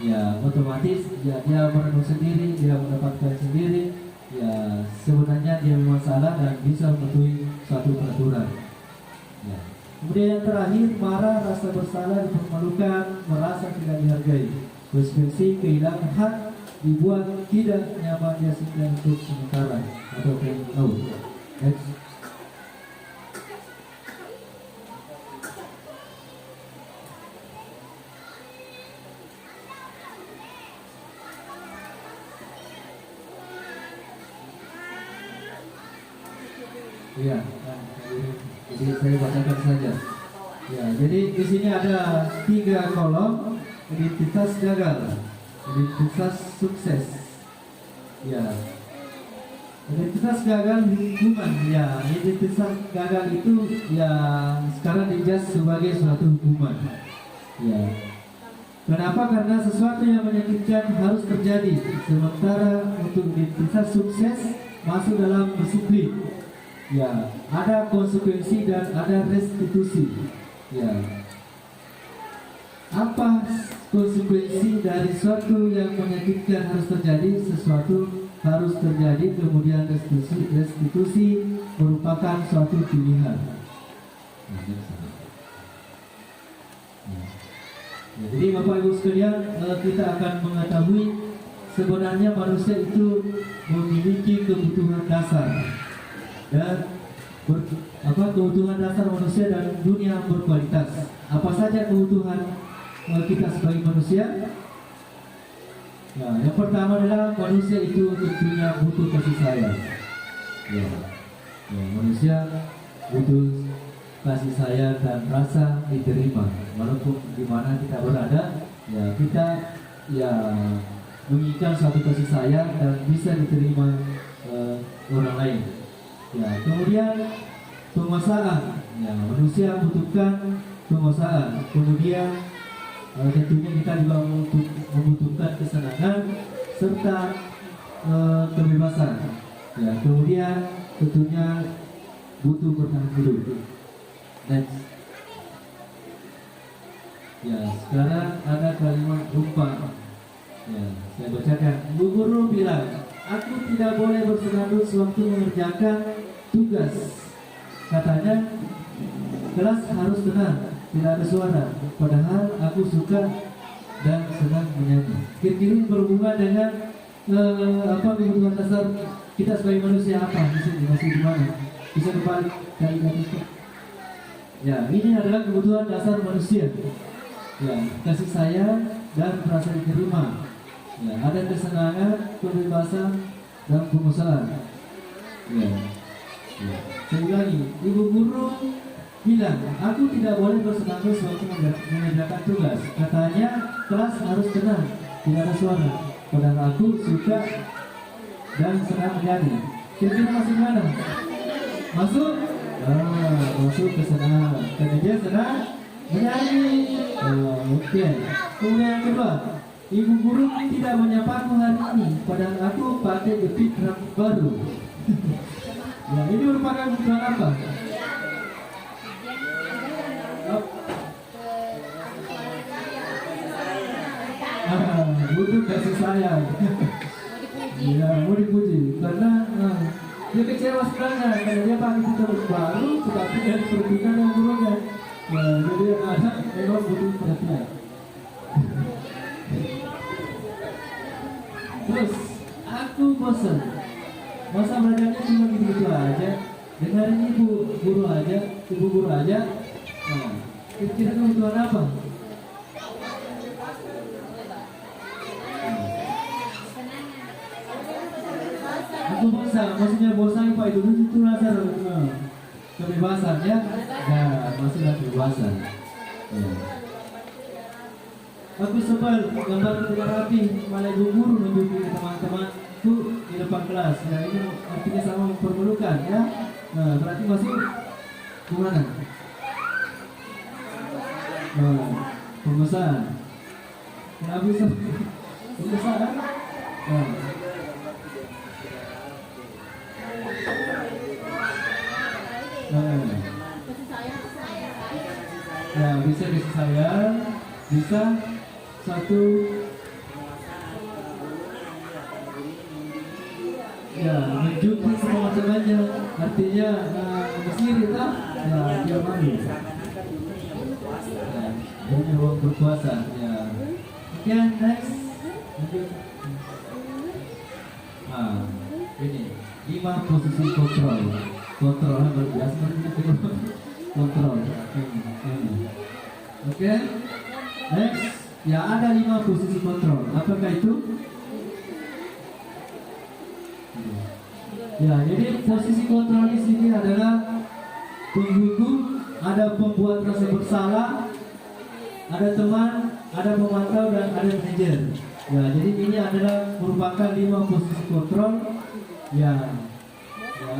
ya otomatis ya dia merenung sendiri, dia mendapatkan sendiri. Ya sebenarnya dia memang salah dan bisa mematuhi suatu peraturan. Ya. Kemudian yang terakhir, marah, rasa bersalah, dipermalukan, merasa tidak dihargai. Konsekuensi kehilangan hak, dibuat tidak nyaman dia untuk sementara atau out. Next. Iya, jadi saya bacakan saja. Ya, jadi di sini ada 3 kolom: identitas gagal, identitas sukses. Ya, identitas gagal hukuman. Ya, identitas gagal itu ya sekarang dijudge sebagai suatu hukuman. Ya, kenapa? Karena sesuatu yang menyakitkan harus terjadi. Sementara untuk identitas sukses masuk dalam disiplin. Ya, ada konsekuensi dan ada restitusi. Ya, apa konsekuensi dari sesuatu yang menyakitkan harus terjadi? Sesuatu harus terjadi, kemudian restitusi merupakan suatu pilihan. Ya, jadi Bapak Ibu sekalian, kita akan mengetahui sebenarnya manusia itu memiliki kebutuhan dasar. Dan kebutuhan dasar manusia dan dunia berkualitas. Apa saja kebutuhan kita sebagai manusia? Nah, yang pertama adalah manusia itu tentunya butuh kasih sayang. Ya, ya, manusia butuh kasih sayang dan rasa diterima. Walaupun di mana kita berada, ya kita ya menginginkan suatu kasih sayang dan bisa diterima orang lain. Ya, kemudian penguasaan. Ya, manusia membutuhkan penguasaan. Kemudian tentunya kita juga membutuhkan kesenangan serta kebebasan. Ya, kemudian tentunya butuh bertahan hidup. Next. Ya, sekarang ada kalimat umpan. Ya, saya bacakan. Bu guru bilang, aku tidak boleh bersenandung sewaktu mengerjakan tugas. Katanya, kelas harus tenang, tidak ada suara. Padahal aku suka dan senang menyanyi. Kira-kira berhubungan dengan kebutuhan dasar kita sebagai manusia apa di sini, masih di mana? Bisa kembali kalimat itu. Ya, ini adalah kebutuhan dasar manusia. Ya, kasih sayang dan merasa diterima. Ya, ada kesenangan, kebebasan dan penguasaan. Ya. Ya. Saya ulangi, ibu guru bilang, aku tidak boleh bersenang-senang sewaktu mengerjakan tugas. Katanya kelas harus tenang, tidak ada suara. Padahal aku suka dan senang menyanyi. Kira-kira masuk mana? Masuk? Masuk ke sana. Karena dia senang menyanyi. Oke. Kemudian yang kedua, ibu guru tidak menyapaku hari ini. Padahal aku pakai getik rambut baru. Ya, ini merupakan kebutuhan apa? Butuh kasih sayang. Ya, mau dipuji karena dia kecewa sebenarnya karena dia pakai terus baru tetapi dia diperhatikan yang gurunya. Ya, jadi anak memang butuh perhatian. Terus aku bosan. Masa belajarnya cuma gitu aja. Dengerin ibu guru aja. Nah, kira-kira kebutuhan apa? Aku bosan, maksudnya bosan Pak itu rasa kebebasan ya. Nah, maksudnya kebebasan. Ya. Aku sebel gambar tidak rapi, malah ibu guru nunjukin ke teman-temanku di depan kelas. Ya, ini artinya sama mempermalukan ya. Nah, berarti masih kemana? Pengusaha. Kenapa bisa pengusaha? Ya, bisa kasih sayang, bisa satu ya menunjukkan semua temannya, artinya Mesir itu ya dia malu. Punya ruang berkuasa ya. Oke, next. Ini 5 posisi kontrol luar biasa kontrol. Oke, next. Ya, ada 5 posisi kontrol. Apakah itu? Ya, jadi posisi kontrol di sini adalah penghukum, ada pembuat rasa bersalah, ada teman, ada pemantau dan ada manajer. Ya, jadi ini adalah merupakan 5 posisi kontrol. Ya,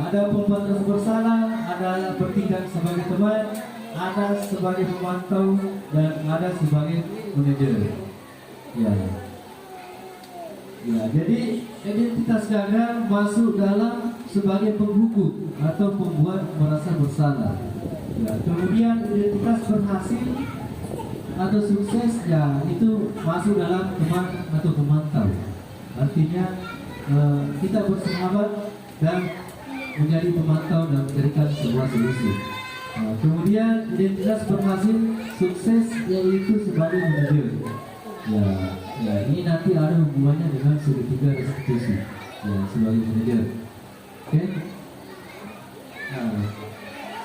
ada pembuat rasa bersalah, ada bertindak sebagai teman, ada sebagai pemantau dan ada sebagai manajer. Ya. Ya, jadi identitas gagal masuk dalam sebagai penghukum atau pembuat merasa bersalah. Ya, kemudian identitas berhasil atau sukses ya itu masuk dalam teman atau pemantau. Artinya kita bersahabat dan menjadi pemantau dan memberikan sebuah solusi. Kemudian identitas berhasil sukses yaitu sebagai manajer. Ya, ini nanti ada hubungannya dengan segitiga restitusi. Ya, sebagai manajer. Oke. Nah,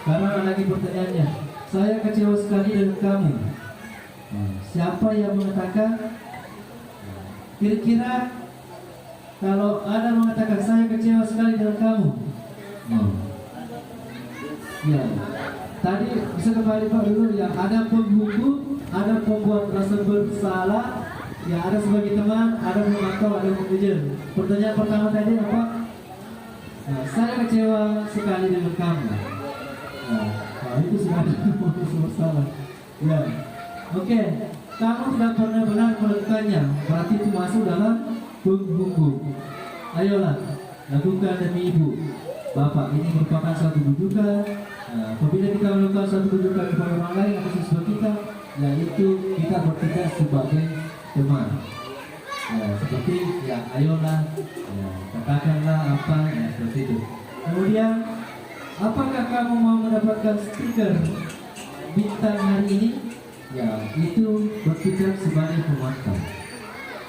sekarang ada lagi pertanyaannya. Saya kecewa sekali dengan kamu. Siapa yang mengatakan? Kira-kira kalau ada mengatakan saya kecewa sekali dengan kamu, ya, tadi bisa kembali Pak dulu ya. Ada pembuku, ada pembuat rasa bersalah, ya ada sebagai teman, ada memantau, ada mengejar. Pertanyaan pertama tadi apa? Nah, saya kecewa sekali dengan kamu. Nah, itu sudah ada bersalah. Ya, oke. Kamu tidak pernah benar melakukannya, berarti itu masuk dalam pembuku. Ayolah, lakukan demi ibu, bapak. Ini merupakan suatu bujukan. Nah, apabila kita melakukan suatu bujukan kepada orang lain atau siswa kita, yaitu kita bertindak sebagai teman. Seperti ya, ayolah, ya, katakanlah apa, ya seperti itu. Kemudian, apakah kamu mau mendapatkan stiker bintang hari ini? Ya, itu bertindak sebagai pemantau.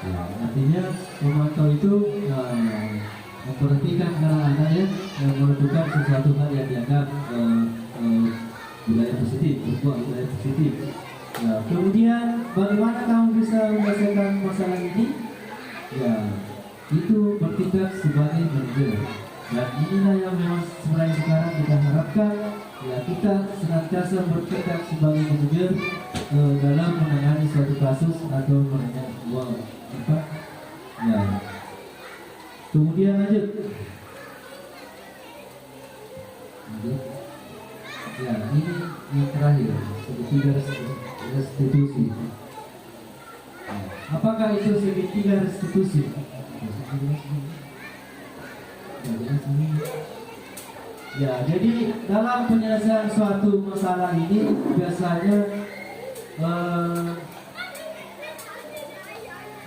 Ya, artinya pemantau itu memperhatikan anak-anak yang melakukan sesuatu hal yang dianggap budaya positif, berbuat budaya positif. Ya, kemudian bagaimana kamu bisa menyelesaikan masalah ini? Ya, itu bertindak sebagai manajer. Dan inilah yang memang sebenarnya sekarang kita harapkan, ya kita senantiasa bertindak sebagai manajer dalam menangani suatu kasus atau menangani apa? Ya. Kemudian lanjut. Ya, ini yang terakhir, segitiga restitusi. Apakah itu segitiga restitusi? Ya, jadi dalam penyelesaian suatu masalah ini biasanya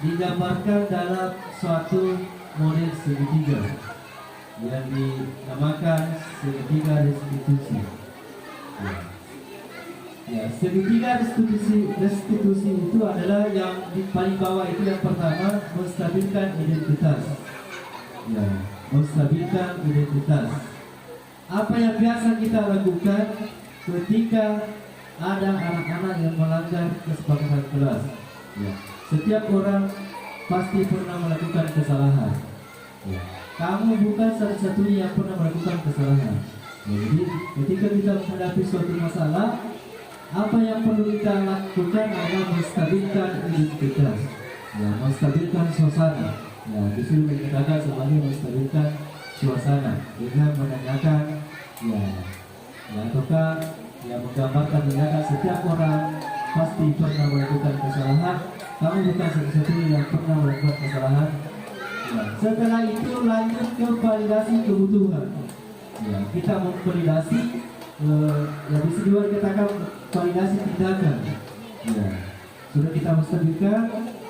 digambarkan dalam suatu model segitiga yang dinamakan segitiga restitusi. Ya, segitiga restitusi itu adalah yang di paling bawah itu yang pertama menstabilkan identitas. Ya, menstabilkan identitas. Apa yang biasa kita lakukan ketika ada anak-anak yang melanggar kesepakatan kelas? Ya, setiap orang pasti pernah melakukan kesalahan. Ya, kamu bukan satu-satunya yang pernah melakukan kesalahan. Ya, jadi ketika kita menghadapi suatu masalah, apa yang perlu kita lakukan adalah menstabilkan identitas, ya, menstabilkan suasana. Ya, disuruh dikatakan sebagai menstabilkan suasana dengan menanyakan, ya, ataukah ya menggambarkan tindakan setiap orang pasti pernah melakukan kesalahan. Kamu bukan satu-satunya yang pernah melakukan kesalahan. Ya, setelah itu lanjut ke validasi kebutuhan. Ya, kita memvalidasi, ya bisa juga dikatakan validasi tindakan. Ya, sudah kita menstabilkan,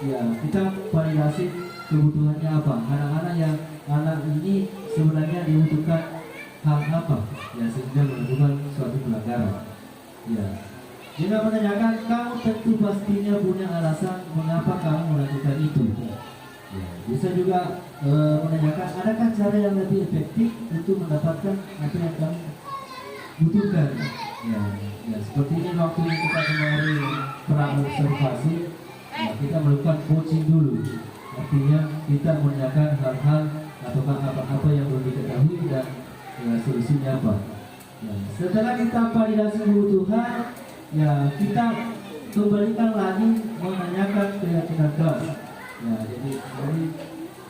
ya kita validasi kebutuhannya apa. Anak ini sebenarnya dibutuhkan hal apa, ya sehingga melakukan suatu pelanggaran. Ya, jika menanyakan, kamu tentu pastinya punya alasan mengapa kamu melakukan itu. Ya, bisa juga menanyakan, adakah cara yang lebih efektif untuk mendapatkan apa yang kamu butuhkan. Ya, seperti ini waktu kita kemarin pernah observasi, ya, kita melakukan coaching dulu. Artinya kita menanyakan hal-hal atau apa yang belum diketahui dan ya, solusinya apa. Ya, setelah kita validasi kebutuhan, ya kita kembalikan lagi menanyakan keyakinan kelas. Ya, jadi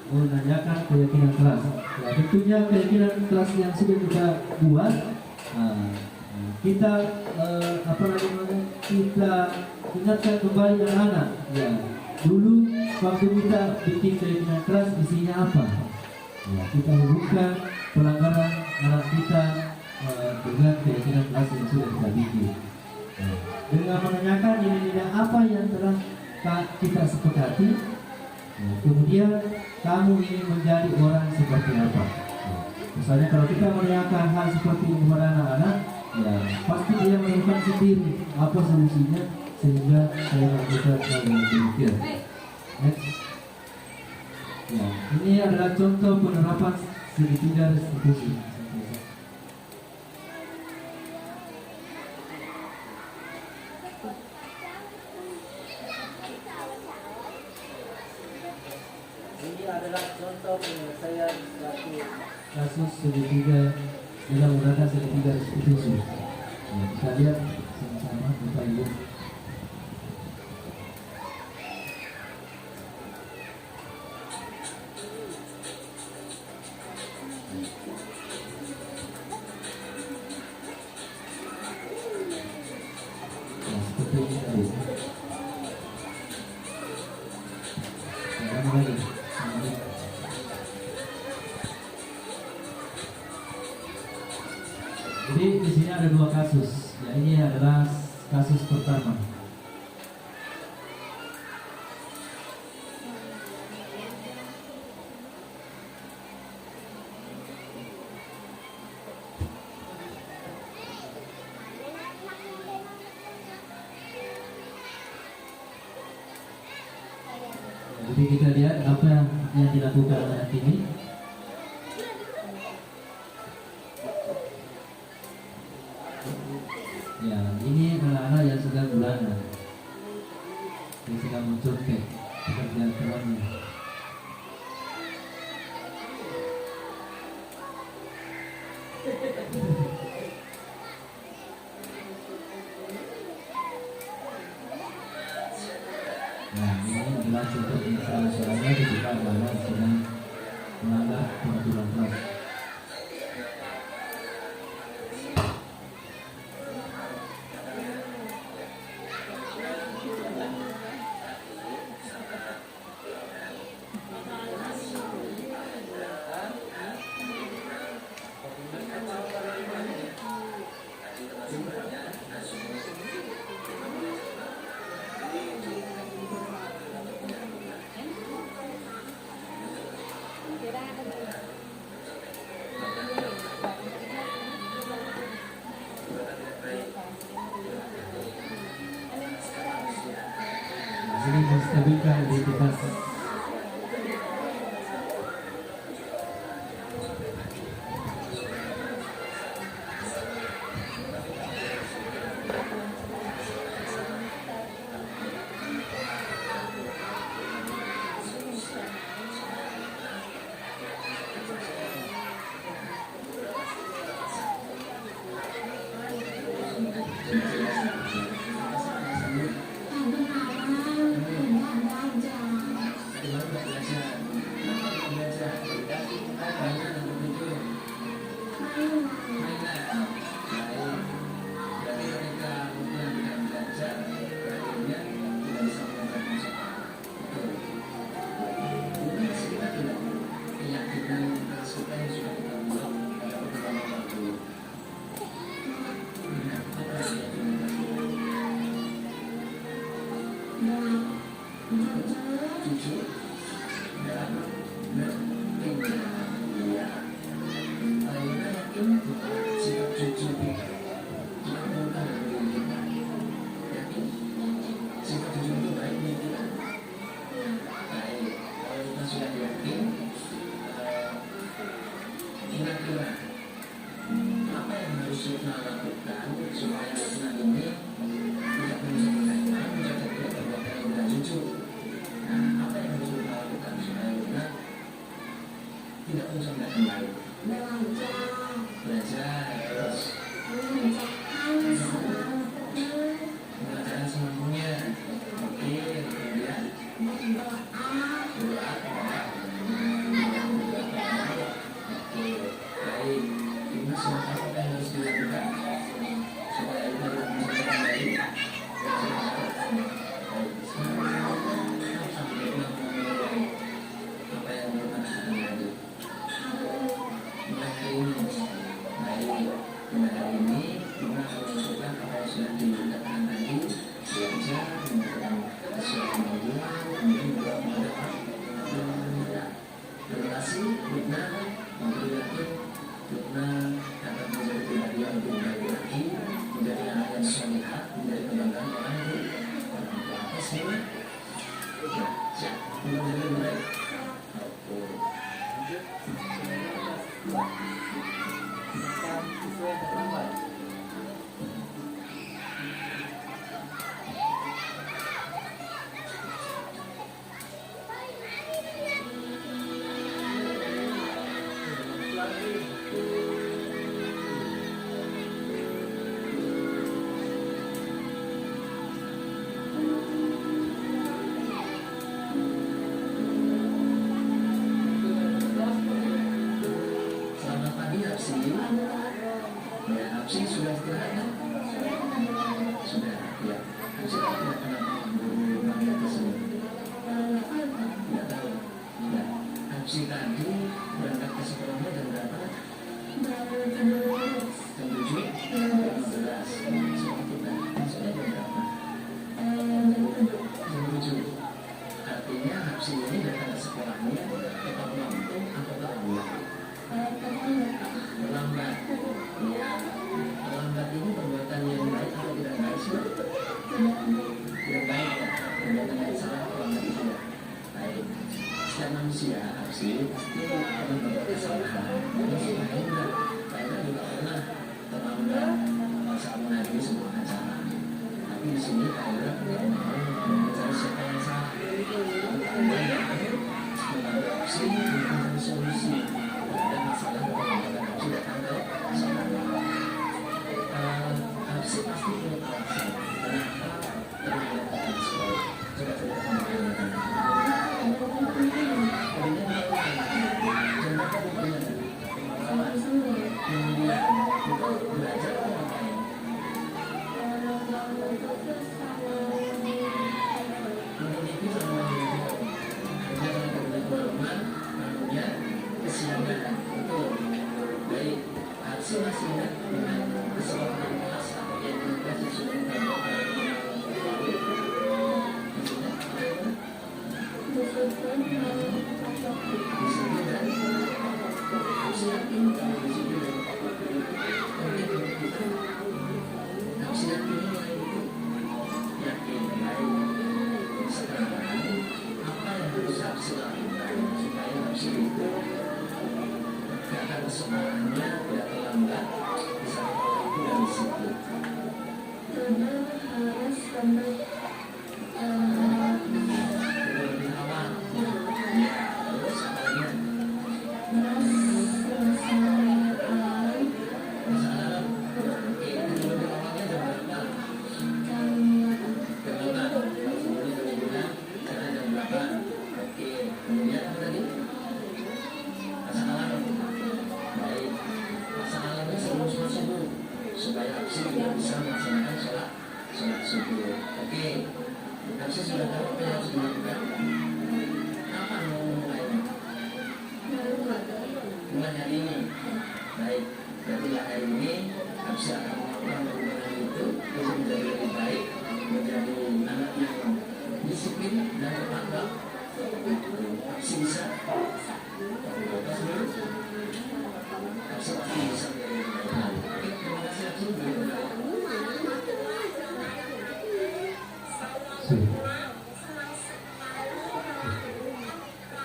menanyakan keyakinan kelas. Ya, tentunya keyakinan kelas yang sudah kita buat, kita kita ingatkan kembali anak-anak. Ya, dulu waktu kita bikin keyakinan kelas isinya apa? Ya, kita hubungkan pelanggaran anak kita dengan keyakinan kelas yang sudah kita bikin. Dengan menanyakan nilai-nilai apa yang telah kita sepakati, kemudian kamu ingin menjadi orang seperti apa? Misalnya kalau kita menanyakan hal seperti ini kepada anak-anak, ya pasti dia menemukan sendiri apa solusinya sehingga saya lakukan hal yang demikian. Next. Ya, ini adalah contoh penerapan segitiga restitusi. ini adalah contoh penyelesaian suatu kasus segitiga dalam undang segitiga restitusi. Ya, kita lihat sama-sama Bapak Ibu. Nah, seperti ini tadi. Ulang lagi. Jadi di sini ada dua kasus. Ya, ini adalah kasus pertama. Jadi kita lihat apa yang dilakukan saat ini. Ya, ini anak-anak yang sedang bulanan, yang sedang mencontek pekerjaan kerannya. Nah, ini adalah contoh misalnya ketika anak sedang melanggar peraturan kelas. Ini menstabilkan identitas. diskusi ya, pasti ada beberapa kesalahan. Jadi sebenarnya saya juga pernah terlambat saat menghadiri sebuah acara. Tapi di sini saya tidak mau mencari siapa yang salah. Mengambil opsi, mencari solusi terhadap masalah yang opsi datang ke saudara. Opsi pasti punya alasan. Kenapa terjadi sekolah? Coba kita kembali.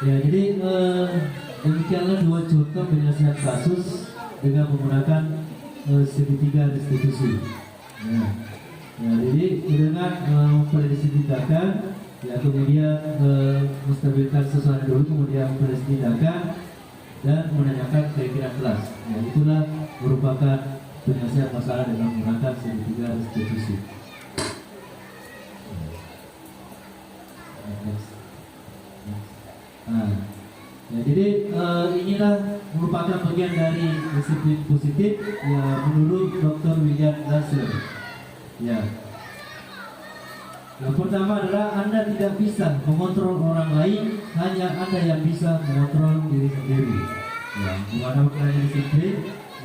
Ya, jadi demikianlah dua contoh penyelesaian kasus dengan menggunakan segitiga restitusi. Ya, jadi dengan memprediksi tindakan, ya kemudian menstabilkan sesuatu dulu, kemudian memprediksi tindakan dan menanyakan keyakinan kelas. Ya, itulah merupakan penyelesaian masalah dengan menggunakan segitiga restitusi. Ya, jadi inilah merupakan bagian dari disiplin positif ya menurut Dr. William Glasser. Ya. Yang pertama adalah Anda tidak bisa mengontrol orang lain, hanya Anda yang bisa mengontrol diri sendiri. Ya, bagaimana maknanya disiplin?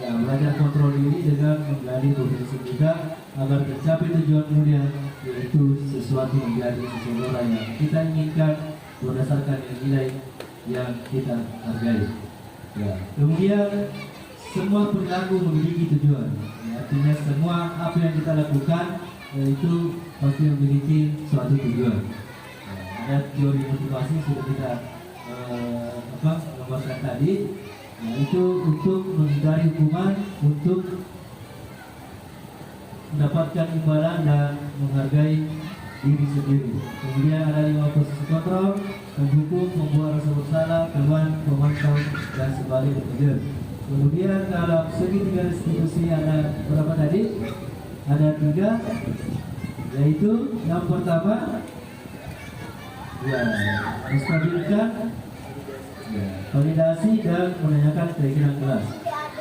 Ya, belajar kontrol diri dengan menggali potensi kita agar tercapai tujuan mulia, yaitu sesuatu menjadi seseorang yang kita inginkan berdasarkan nilai yang kita hargai. Ya. Kemudian semua perilaku memiliki tujuan. Ya, artinya semua apa yang kita lakukan itu pasti memiliki suatu tujuan. Ya, ada teori motivasi sudah kita gambarkan tadi. Ya, itu untuk menghindari hukuman, untuk mendapatkan imbalan dan menghargai diri sendiri. Kemudian ada 5 posisi kontrol, menghukum, membuat rasa bersalah, teman, memantau, dan sebaliknya. Kemudian dalam segitiga restitusi ada berapa tadi? Ada 3, yaitu yang pertama, ya, menstabilkan, ya, validasi dan menanyakan keyakinan kelas.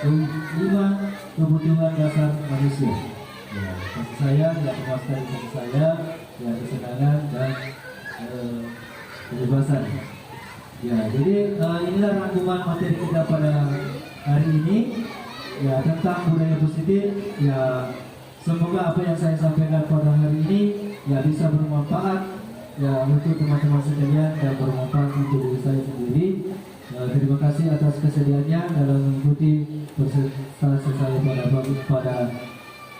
5, kebutuhan dasar manusia. Ya, kasih sayang, ya, kepuasan kasih sayang, ya, kesenangan dan kebebasan. Ya, jadi inilah rangkuman materi kita pada hari ini, ya, tentang budaya positif. Ya, semoga apa yang saya sampaikan pada hari ini ya bisa bermanfaat ya untuk teman-teman sekalian dan bermanfaat untuk diri saya sendiri. Terima kasih atas kesediaannya dalam mengikuti presentasi saya pada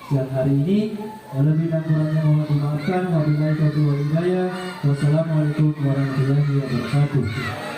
siang hari ini. Lebih dan kurangnya mohon dimaafkan. Wabillahi taufiq wal hidayah. Wassalamualaikum warahmatullahi wabarakatuh.